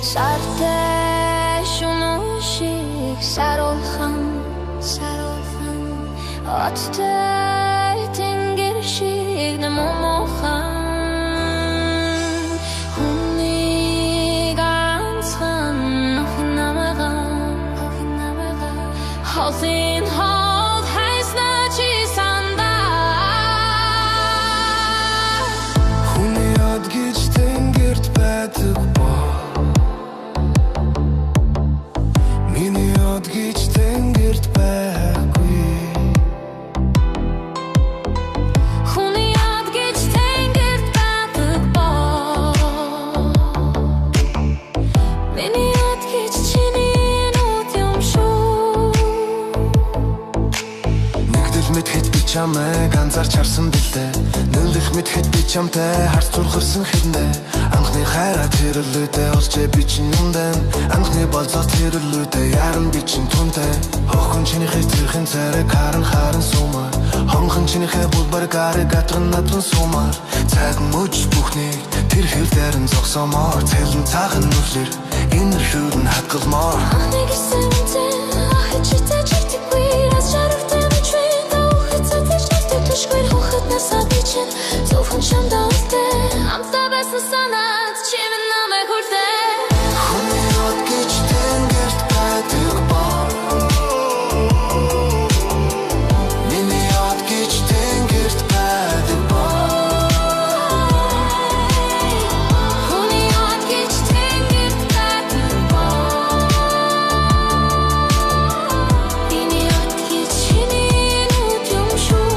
Sarteş unuşik sarolhan Attı tengirşik ne momohan Huni gansan namagan Halsin halt heisna çisanda Huni ad geç tengirt batık ba Mini ad geç tengirt bakwi Huni ad geç tengirt batık ba Mini ad geç çinin utyum şu Нэгдэл мэд хэд би чамайг ганцаар чарсан бэлдээ Нэлдэх мэд хэд би чамтай харц зурхарсан хэрэндээ Анхны хайраа тэрэлүүдээ олчээ би чинь юмдан Анхны болзоос тэрэлүүдээ яран би чинь түнтэй Хохын чинийхээ зэрхэн царай харан сумаар Хонхон чинийхээ булбар гарыг гатган надран сумаар Цаг мөж бүхнийг тэр хөвдөр нь зогсоомоор Цэлэн цаахан нүлэр энэ шүрэн хатгалмаар Анхны гисэн үнцэн ахид читэ чигтэггүй Раз жарагтай мэчвэн таухид цатэж нэвтэг түшгүйр хохот насаа бичин Зөвхөн шамда үлдэ Амтаа байсан санаад чимэн намайг хүрдэ Хүний од гэж тэнгэрт байдаг ба Миний од гэж тэнгэрт байдаг ба Хүний од гэж тэнгэрт байдаг ба Миний од гэж чиний нүд юм шүү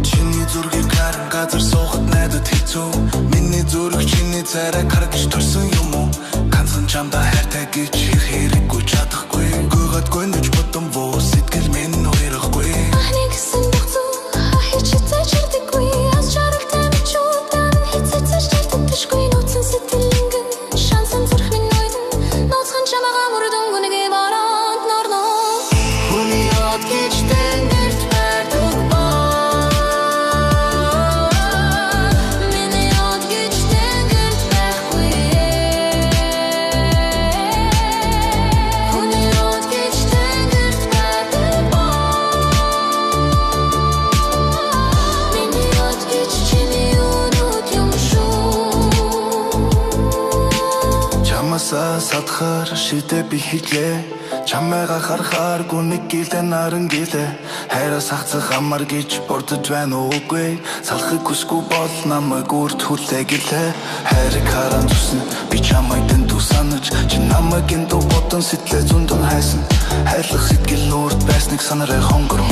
Чиний зүргийг харан газар суухад найдад хэцүү Миний зүрх чиний царай харагч төрсөн юм уу Ганцхан чамда хайртай гэж их хэрэггүй чадахгүй Гүйгадгүй нүч бодон буу сэтгэл минь уярахгүй Анхны гисэн бохцоо ахиж читэ чигтэггүй Аз жарагтай мэчүү танын хэцэцэж чигтэгдэшгүй Нууцсан сэтгэлэнгэн шансан зүрх минь нойдон Нууцхан чамаага мөрдөн гүнэгээ баранд норно Хүний од гэж тэнгэрт байдаг ба Миний од гэж тэнгэрт байхгүй Хүний од гэж тэнгэрт байдаг ба Миний од гэж чиний өнөд юм шүү Чамасаа садхаар шидэ би хитлээ Чамайга харахаар гүнийг гэлээ наран гэлээ Хайраас хацах амар гэж бордож байна уугүй Салахыг хүсгүй бол намайг үрд хүлээ гэлээ Хайрыг харан зүснэ би чамайг дэндүү санаж Чи намайг эндүү бодон сэтгэлээ зүндэн хайсан Хайлах сэтгэл үрд байсныг санарай хонгор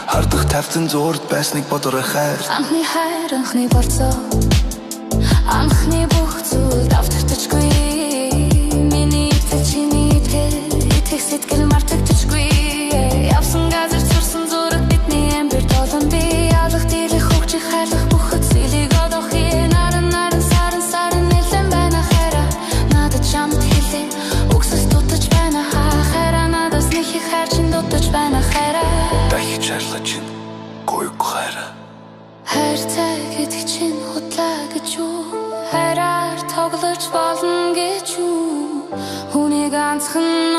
Хардах тавцан зуурд байсныг бодорой хайр Анхны хайр, анхны борцоо Анхны бүх зүйл давтагдчихгүй Миний итгэл чиний итгэх сэтгэл мартагдчихгүй Явсан газар зурсан зураг бидний амьд толон би Алах дийлэх хөгжих хайрлах бүхэт зүйлийг одохи Наран саран нэлэн байна хайра Надад чамд хэлээ Үгсэс дутаж байна хайра Надаас нэг их хайр чин дутаж байна хайра Дахиж хайрлаа чинь гойг хайра Хайртай гэдэг чинь худлаа гэж үү Хайраар тоглож болно гэж үү Хүний ганцхан